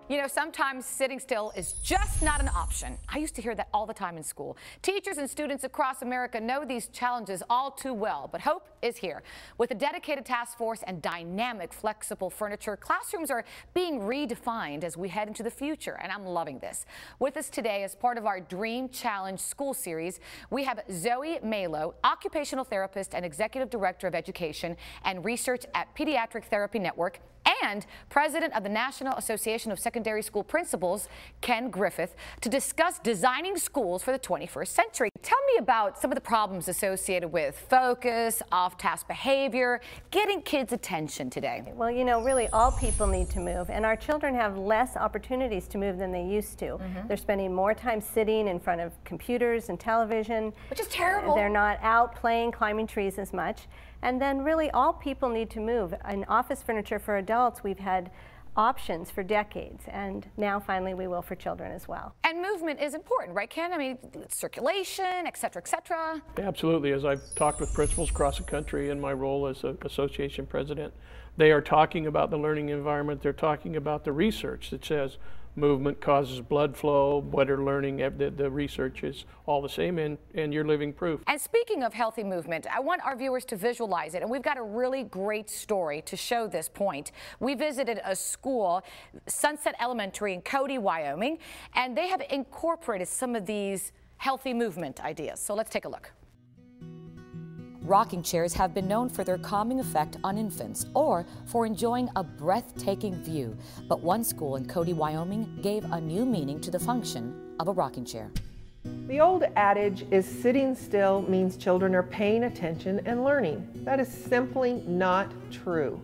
You know, sometimes sitting still is just not an option. I used to hear that all the time in school. Teachers and students across America know these challenges all too well, but hope is here. With a dedicated task force and dynamic, flexible furniture, classrooms are being redefined as we head into the future, and I'm loving this. With us today as part of our Dream Challenge school series, we have Zoe Mailloux, occupational therapist and executive director of education and research at Pediatric Therapy Network, and president of the National Association of Secondary School Principals, Ken Griffith, to discuss designing schools for the 21st century. Tell me about some of the problems associated with focus, off-task behavior, getting kids' attention today. Well, you know, really all people need to move, and our children have less opportunities to move than they used to. They're spending more time sitting in front of computers and television. Which is terrible. They're not out playing, climbing trees as much. And then really all people need to move. In office furniture for adults, we've had options for decades, and now finally we will for children as well. And movement is important, right, Ken? I mean, circulation, et cetera, et cetera. Absolutely. As I've talked with principals across the country in my role as an association president, they are talking about the learning environment. They're talking about the research that says movement causes blood flow, better learning. The research is all the same, and you're living proof. And speaking of healthy movement, I want our viewers to visualize it, and we've got a really great story to show this point. We visited a school, Sunset Elementary in Cody, Wyoming, and they have incorporated some of these healthy movement ideas. So let's take a look. Rocking chairs have been known for their calming effect on infants or for enjoying a breathtaking view. But one school in Cody, Wyoming gave a new meaning to the function of a rocking chair. The old adage is sitting still means children are paying attention and learning. That is simply not true.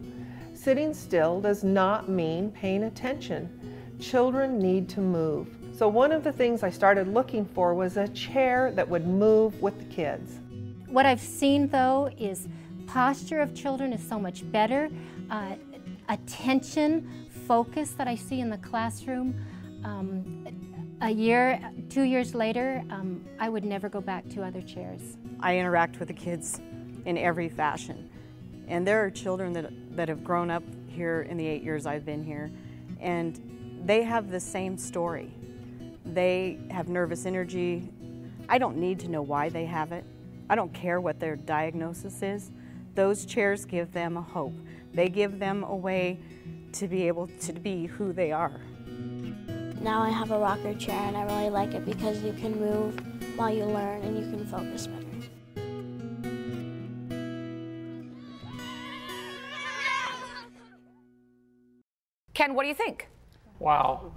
Sitting still does not mean paying attention. Children need to move. So one of the things I started looking for was a chair that would move with the kids. What I've seen, though, is posture of children is so much better. Attention, focus that I see in the classroom. A year, 2 years later, I would never go back to other chairs. I interact with the kids in every fashion. And there are children that have grown up here in the 8 years I've been here, and they have the same story. They have nervous energy. I don't need to know why they have it. I don't care what their diagnosis is. Those chairs give them a hope. They give them a way to be able to be who they are. Now I have a rocker chair and I really like it because you can move while you learn and you can focus better. Ken, what do you think? Wow.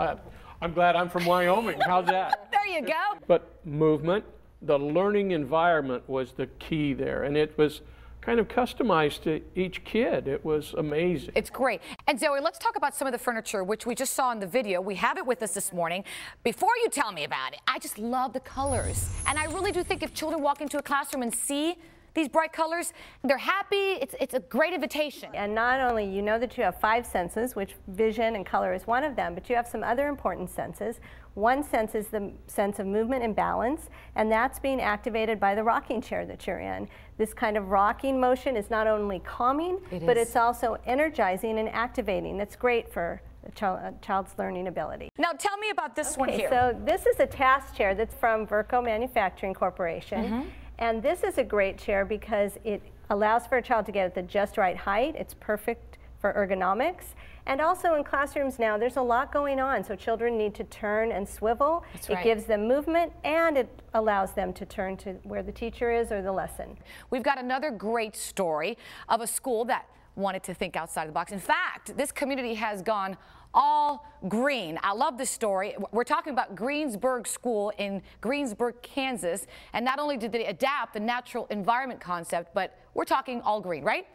I'm glad I'm from Wyoming. How's that? There you go. But movement, the learning environment was the key there, and it was kind of customized to each kid. It was amazing. It's great. And Zoe, let's talk about some of the furniture, which we just saw in the video. We have it with us this morning. Before you tell me about it, I just love the colors. And I really do think if children walk into a classroom and see these bright colors, they're happy. It's a great invitation. And not only, you know that you have 5 senses, which vision and color is one of them, but you have some other important senses. One sense is the sense of movement and balance, and that's being activated by the rocking chair that you're in. This kind of rocking motion is not only calming, but it's also energizing and activating. That's great for a child's learning ability. Now tell me about this one here. So this is a task chair that's from Virco Manufacturing Corporation. And this is a great chair because it allows for a child to get at the just right height. It's perfect for ergonomics. And also in classrooms now, there's a lot going on, so children need to turn and swivel. It gives them movement, and it allows them to turn to where the teacher is or the lesson. We've got another great story of a school that wanted to think outside the box. In fact, this community has gone all green. I love this story. We're talking about Greensburg School in Greensburg, Kansas. And not only did they adapt the natural environment concept, but we're talking all green, right?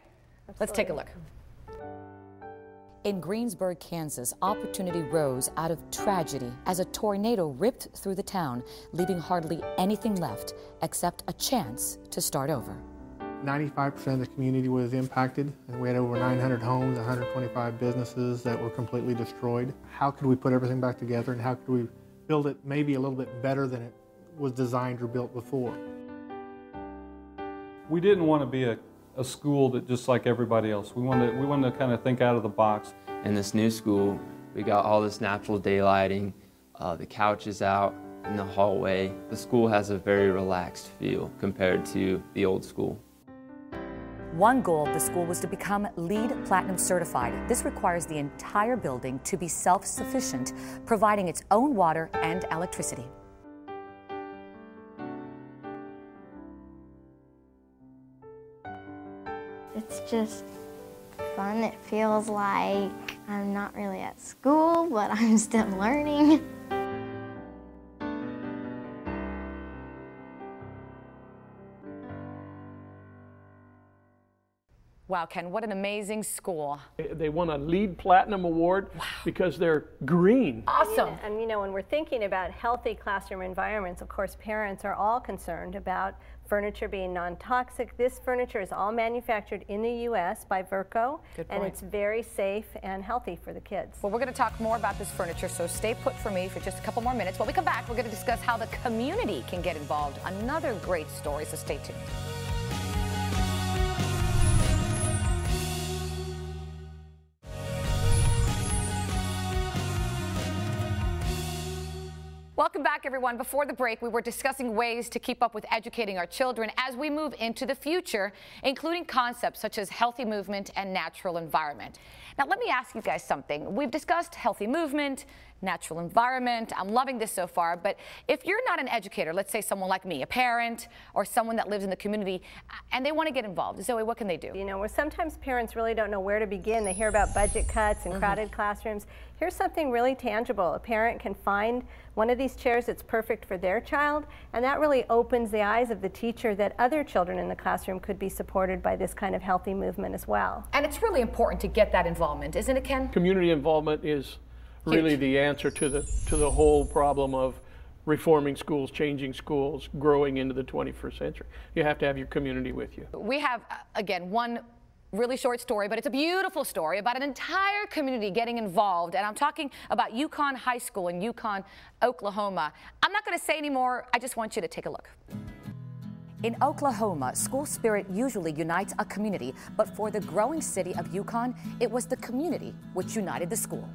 Absolutely. Let's take a look. In Greensburg, Kansas, opportunity rose out of tragedy as a tornado ripped through the town, leaving hardly anything left except a chance to start over. 95% of the community was impacted, and we had over 900 homes, 125 businesses that were completely destroyed. How could we put everything back together, and how could we build it maybe a little bit better than it was designed or built before? We didn't want to be a school that just like everybody else. We wanted to kind of think out of the box. And this new school We got all this natural daylighting, the couches out in the hallway. The school has a very relaxed feel compared to the old school. One goal of the school was to become LEED Platinum certified. This requires the entire building to be self-sufficient, providing its own water and electricity. It's just fun. It feels like I'm not really at school, but I'm still learning. Wow, Ken, what an amazing school. They won a LEED Platinum Award because they're green. Awesome. And you know, when we're thinking about healthy classroom environments, of course, parents are all concerned about furniture being non-toxic. This furniture is all manufactured in the U.S. by Virco, and it's very safe and healthy for the kids. Well, we're going to talk more about this furniture, so stay put for me for just a couple more minutes. When we come back, we're going to discuss how the community can get involved. Another great story, so stay tuned. Welcome back, everyone. Before the break, we were discussing ways to keep up with educating our children as we move into the future, including concepts such as healthy movement and natural environment. Now, let me ask you guys something. We've discussed healthy movement, natural environment. I'm loving this so far, but if you're not an educator, let's say someone like me, a parent or someone that lives in the community, and they want to get involved, Zoe, what can they do? You know, where sometimes parents really don't know where to begin. They hear about budget cuts and crowded classrooms. Here's something really tangible. A parent can find one of these chairs that's perfect for their child, and that really opens the eyes of the teacher that other children in the classroom could be supported by this kind of healthy movement as well. And it's really important to get that involvement, isn't it, Ken? Community involvement is really the answer to the whole problem of reforming schools, changing schools, growing into the 21st century. You have to have your community with you. We have, again, one really short story, but it's a beautiful story about an entire community getting involved. And I'm talking about Yukon High School in Yukon, Oklahoma. I'm not going to say any more. I just want you to take a look. In Oklahoma, school spirit usually unites a community, but for the growing city of Yukon, it was the community which united the school.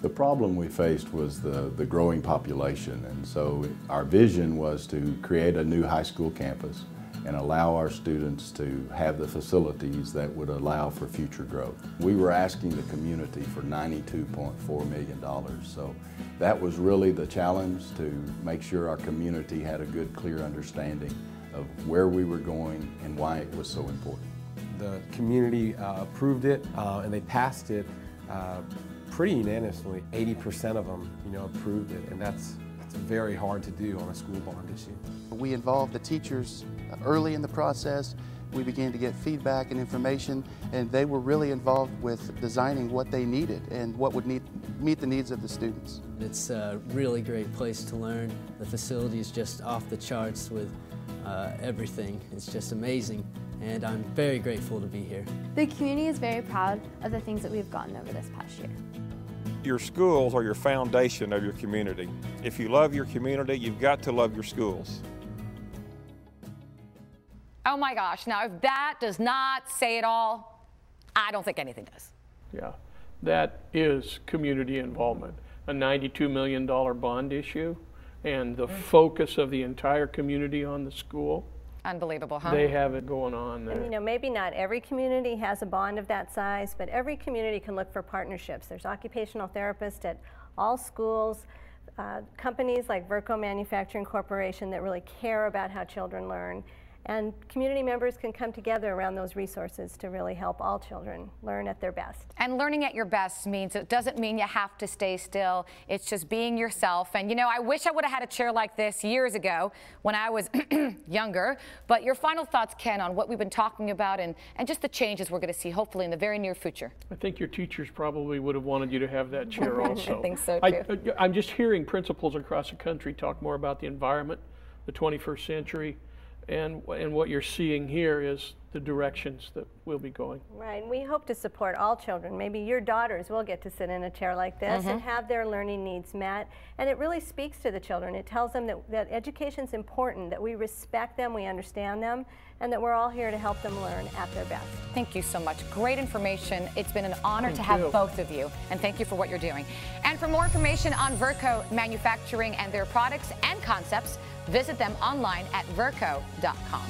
The problem we faced was the growing population, and so our vision was to create a new high school campus and allow our students to have the facilities that would allow for future growth. We were asking the community for $92.4 million, so that was really the challenge, to make sure our community had a good, clear understanding of where we were going and why it was so important. The community approved it and they passed it pretty unanimously. 80% of them, approved it, and that's very hard to do on a school bond issue. We involved the teachers early in the process. We began to get feedback and information, and they were really involved with designing what they needed and what would meet the needs of the students. It's a really great place to learn. The facility is just off the charts with everything. It's just amazing, and I'm very grateful to be here. The community is very proud of the things that we've gotten over this past year. Your schools are your foundation of your community. If you love your community, you've got to love your schools. Oh my gosh, now if that does not say it all, I don't think anything does. Yeah, that is community involvement. A $92 million bond issue and the focus of the entire community on the school. Unbelievable, huh? They have it going on there. And maybe not every community has a bond of that size, but every community can look for partnerships. There's occupational therapists at all schools, companies like Virco Manufacturing Corporation that really care about how children learn. And community members can come together around those resources to really help all children learn at their best. And learning at your best means, it doesn't mean you have to stay still. It's just being yourself. And I wish I would have had a chair like this years ago when I was younger. But your final thoughts, Ken, on what we've been talking about and just the changes we're going to see hopefully in the very near future. I think your teachers probably would have wanted you to have that chair also. I think so too. I'm just hearing principals across the country talk more about the environment, the 21st century, And what you're seeing here is the directions that we'll be going. Right, and we hope to support all children. Maybe your daughters will get to sit in a chair like this and have their learning needs met. And it really speaks to the children. It tells them that education's important, that we respect them, we understand them, and that we're all here to help them learn at their best. Thank you so much. Great information. It's been an honor to have both of you, and thank you for what you're doing. And for more information on Virco Manufacturing and their products and concepts, visit them online at virco.com.